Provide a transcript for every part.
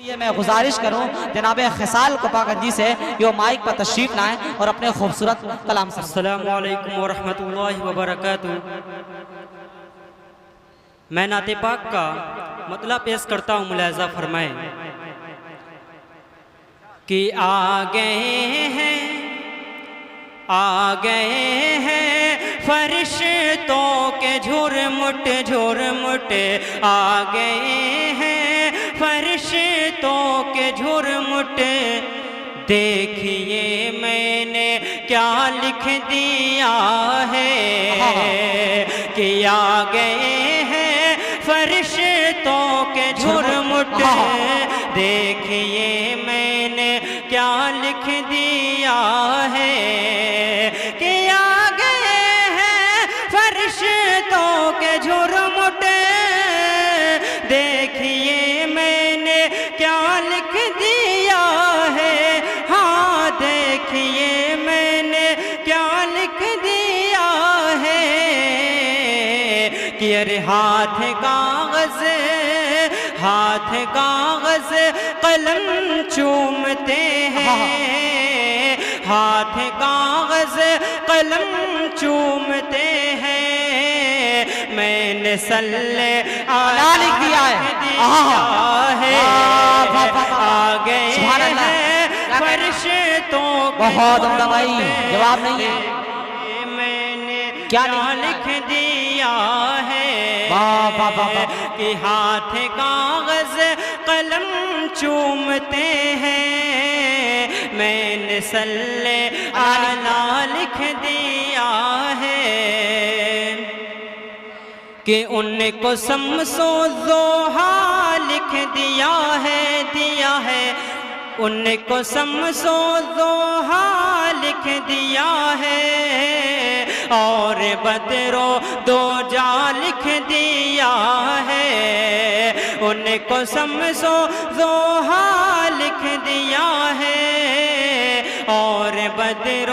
لیے میں گزارش کروں جناب خصال کپاگنجی سے یہ مائک پر تشریف لائیں اور اپنے خوبصورت کلام سے السلام علیکم ورحمۃ اللہ وبرکاتہ۔ میں نعت پاک کا مطلب پیش کرتا ہوں، ملاحظہ فرمائیں کہ آ گئے ہیں فرشتوں کے جھرمٹ جھرمٹ، آ گئے ہیں فرشتوں کے جھرمٹ، دیکھیے میں نے کیا لکھ دیا ہے کہ آ گئے ہیں فرشتوں کے جھرمٹ، دیکھیے میں نے کیا لکھ دیا ہے کہ آ گئے ہیں فرشتوں کے جھرمٹ، دیکھیے میں نے کیا لکھ دیا ہے، ہاں دیکھیے میں نے کیا لکھ دیا ہے کہ ارے ہاتھ کاغذ قلم چومتے ہیں، ہاتھ کاغذ قلم چومتے ہیں، میں نے صلی لکھ دیا ہے، آ گئے ہیں فرشتوں کے بہت عمدہ بھائی، جواب نہیں ہے، میں نے کیا لکھ دیا ہے کہ ہاتھ کاغذ قلم چومتے ہیں، میں نے صلی علی لکھ دیا ہے کہ ان کو شمس و ضحیٰ لکھ دیا ہے، ان کو شمس و ضحیٰ لکھ دیا ہے، اور بدر و دوجا لکھ دیا ہے، ان کو شمس و ضحیٰ لکھ دیا ہے، اور بدر و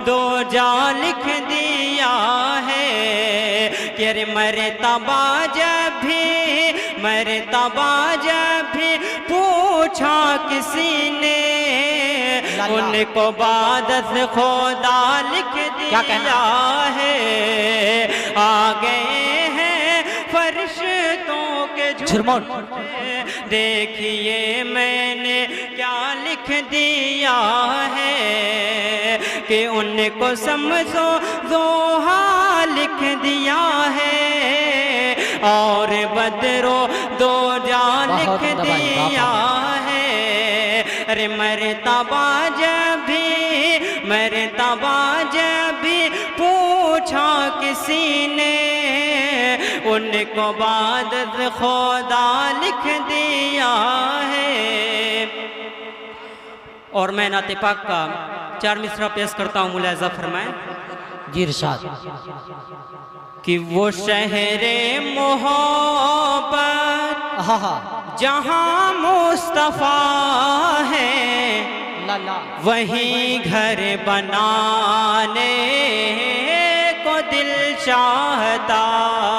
دوجا لکھ دیا ہے کہ ارے مرتبہ جب بھی پوچھا کسی نے، ان کو بعد سے خدا لکھ دیا ہے، آ گئے ہیں فرشتوں کے جھرمٹ، دیکھیے میں نے کیا لکھ دیا ہے کہ ان کو سمجھو ضحیٰ لکھ دیا ہے، اور بدر و دوجا لکھ دیا ہے، ارے مرتبہ جب بھی پوچھا کسی نے، ان کو بعد خدا لکھ دیا ہے۔ اور میں نعت پاک کا 4 مصرع پیش کرتا ہوں، ملاحظہ فرمائیں جی ارشاد کہ وہ شہر محبت جہاں مصطفیٰ ہے، وہیں گھر بنانے کو دل چاہتا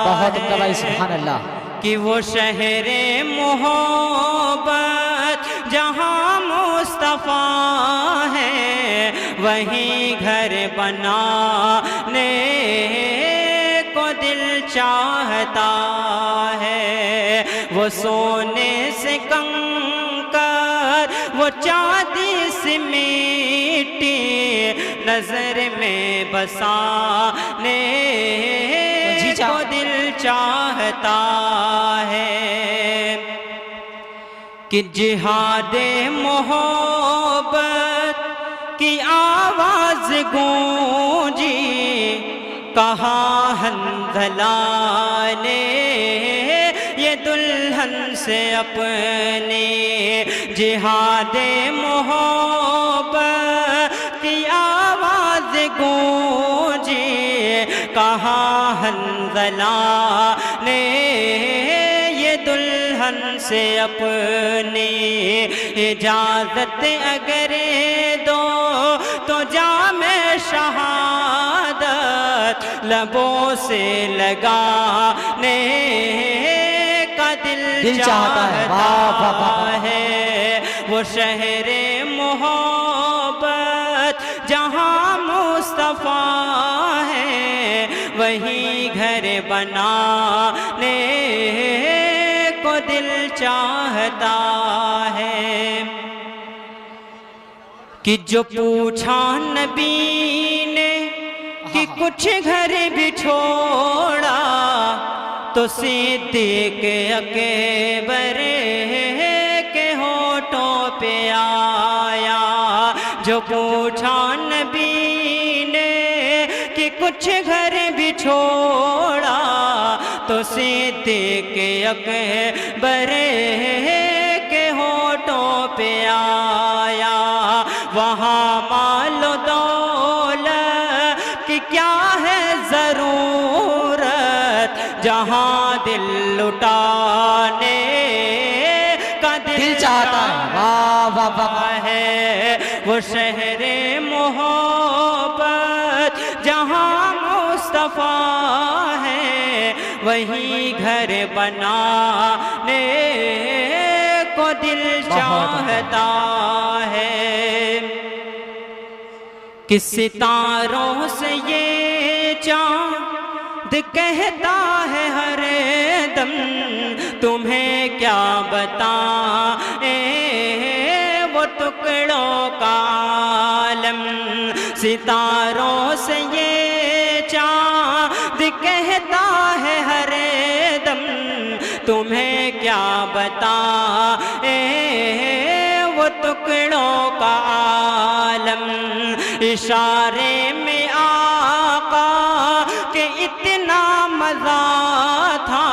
بہت بھائی، سبحان اللہ، کہ وہ شہر محبت جہاں مصطفیٰ ہے، وہیں گھر بنانے کو دل چاہتا ہے، وہ سونے سے کنکر وہ چاندی سے مٹی نظر میں بسانے کو دل چاہتا ہے کہ جہاد محبت کی آواز گونجی، کہاں حنظلہ نے یہ دلہن سے اپنی جہاد محبت کی آواز گونجی، کہاں حنظلہ نے یہ دلہن سے اپنی اجازت اگر دو تو جام شہادت لبوں سے لگانے کا دل چاہتا ہے، وہ شہر محبت جہاں مصطفیٰ ہے، وہی گھر بنانے کو دل چاہتا ہے۔ کہ جو پوچھا نبی نے کہ کچھ گھر بھی چھوڑا، تو صدیق اکبر کے ہونٹوں پہ آیا۔ جو پوچھا نبی نے کہ کچھ گھر بھی چھوڑا، تو صدیق اکبر کے ہونٹوں پہ آیا۔ وہاں مال و دولت کی کیا ہے ضرورت، جہاں دل لٹانے کا دل چاہتا ہے۔ واہ واہ واہ ہے۔ وہ شہر محبت جہاں مصطفیٰ ہے، وہی گھر بنانے کو دل چاہتا ہے۔ کہ ستاروں سے یہ چاند کہتا ہے ہر دم، تمہیں کیا بتائیں وہ ٹکڑوں کا عالم۔ ستاروں سے یہ چاند کہتا ہے ہر دم، تمہیں کیا بتائیں وہ ٹکڑوں کا عالم۔ اشارے میں آقا کہ اتنا مزہ تھا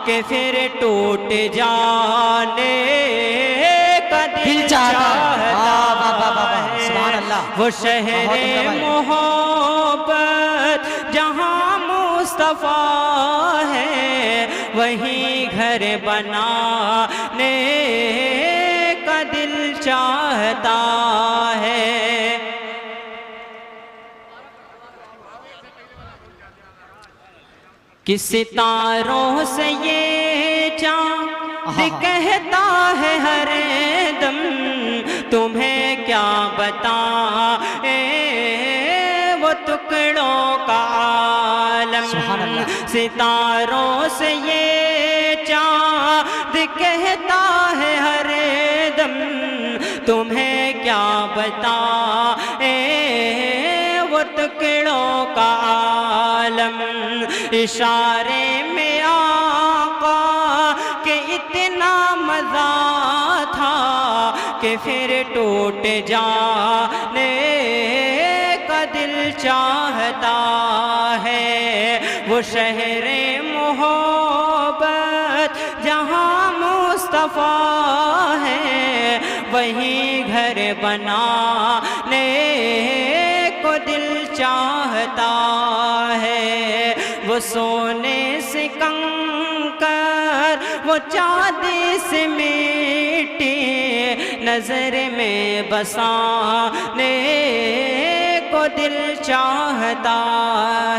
کہ پھر ٹوٹ جانے کا دل چاہتا ہے۔ وہ شہر محبت جہاں مصطفیٰ ہے، وہی گھر بنانے کا دل چاہتا ہے۔ کہ ستاروں سے یہ چاند کہتا ہے ہر دم، تمہیں کیا بتائیں وہ ٹکڑوں کا عالم۔ ستاروں سے یہ چاند کہتا ہے ہر دم، تمہیں کیا بتائیں وہ ٹکڑوں کا عالم۔ اشارے میں آقا کہ اتنا مزہ تھا کہ پھر ٹوٹ جانے کا دل چاہتا ہے۔ وہ شہر محبت جہاں مصطفیٰ ہے، وہی گھر بنانے کو دل چاہتا ہے۔ وہ سونے سے کنکر، وہ چاندی سے مٹی، نظر میں بسانے کو دل چاہتا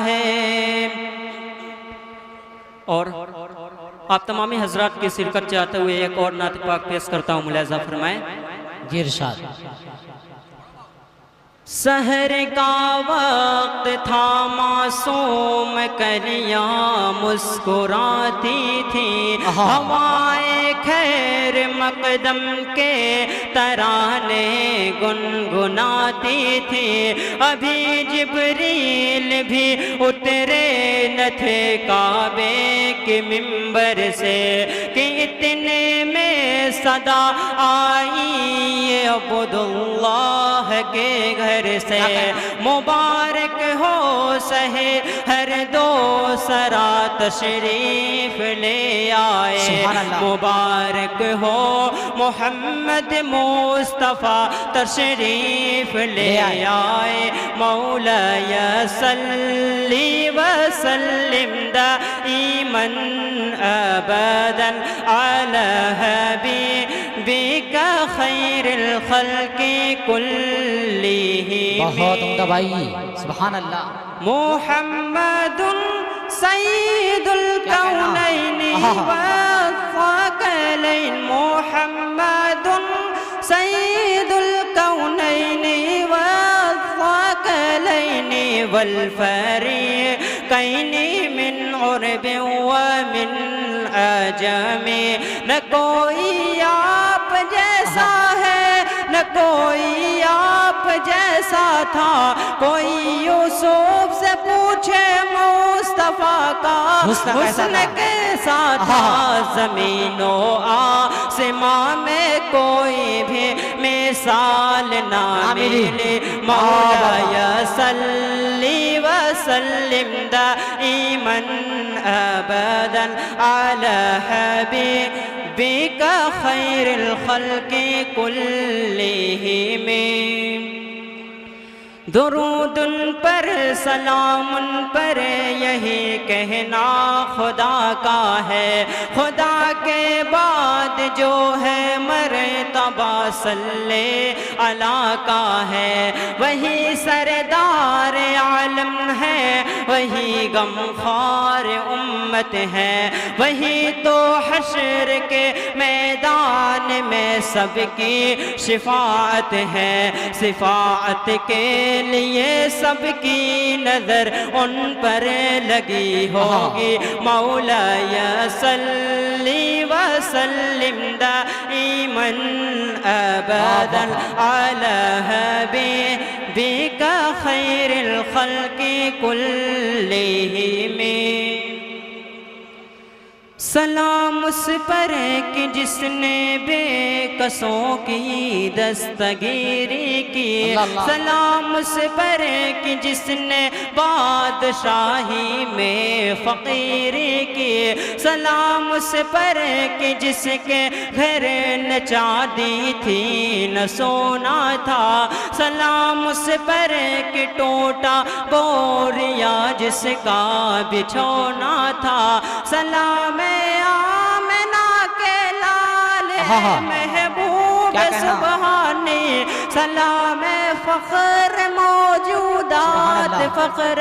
ہے۔ اور آپ تمامی حضرات کی شرکت چاہتے ہوئے ایک اور نعت پاک پیش کرتا ہوں، ملاحظہ فرمائیں۔ جی ارشاد۔ سحر کا وقت تھا، معصوم کلیاں مسکراتی تھی، ہوائیں خیر مقدم کے ترانے گنگناتی تھی۔ ابھی جبریل بھی اترے نہ تھے کعبے کے منبر سے کہ اتنے میں صدا آئی عبداللہ کے گھر سے۔ مبارک ہو سہے ہر دو سرا تشریف لے آئے، مبارک ہو محمد مصطفیٰ تشریف لے آئے۔ مولاي صلی وسلم دائما ابدا على حبیبک خیر الخلق کلہم۔ بہت عمدہ بھائی، سبحان اللہ۔ محمد سید الکونین والثقلین، محمد والفریقین من عرب ومن عجم نہ کوئی آپ جیسا ہے نہ کوئی آپ جیسا تھا کوئی یوسف سے پوچھے مصطفیٰ کا حسن کیسا تھا زمین و آسمان میں کوئی بھی مثال نہ ملے مولا صلی وسلم دائما ابدا علی حبیبک خیر الخلق کلہم درود ان پر سلام ان پر یہی کہنا خدا کا ہے خدا کے بعد جو ہے مرتبہ صلی اللہ کا ہے وہی سردار عالم ہے وہی غمخوار امت ہے وہی تو حشر کے میدان میں سب کی شفاعت ہے شفاعت کے لیے سب کی نظر ان پر لگی ہوگی مولا صلی وسلم دائما ابدا علی حبیبک خیر الخلق کلہم سلام اس پر کہ جس نے بے کسوں کی دستگیری کی سلام اس پر کہ جس نے بادشاہی میں فقیری کی سلام اس پر کہ جس کے گھر نہ چاندی تھی نہ سونا تھا سلام اس پر کہ ٹوٹا بوریا جس کا بچھونا تھا سلام آمنہ کے لال محبوب سبحانی سلام فخر موجودات فخر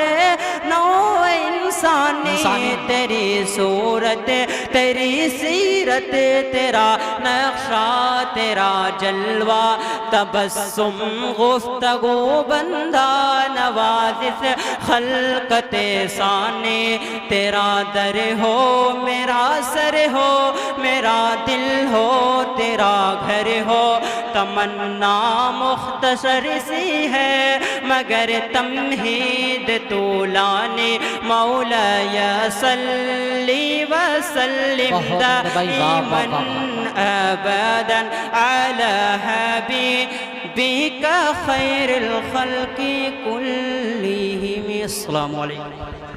نو انسانی تیری صورت تیری سیرت تیرا نقشہ تیرا جلوہ تبسم گفتگو بندہ نوازش خلقت ثانی تیرا در ہو میرا سر ہو میرا دل ہو تیرا گھر ہو تمنا مختصر سی ہے مگر تمہید طولانی مولا صلی وسلم دائما ابدا علی حبیبک خیر الخلق کلہم السلام علیکم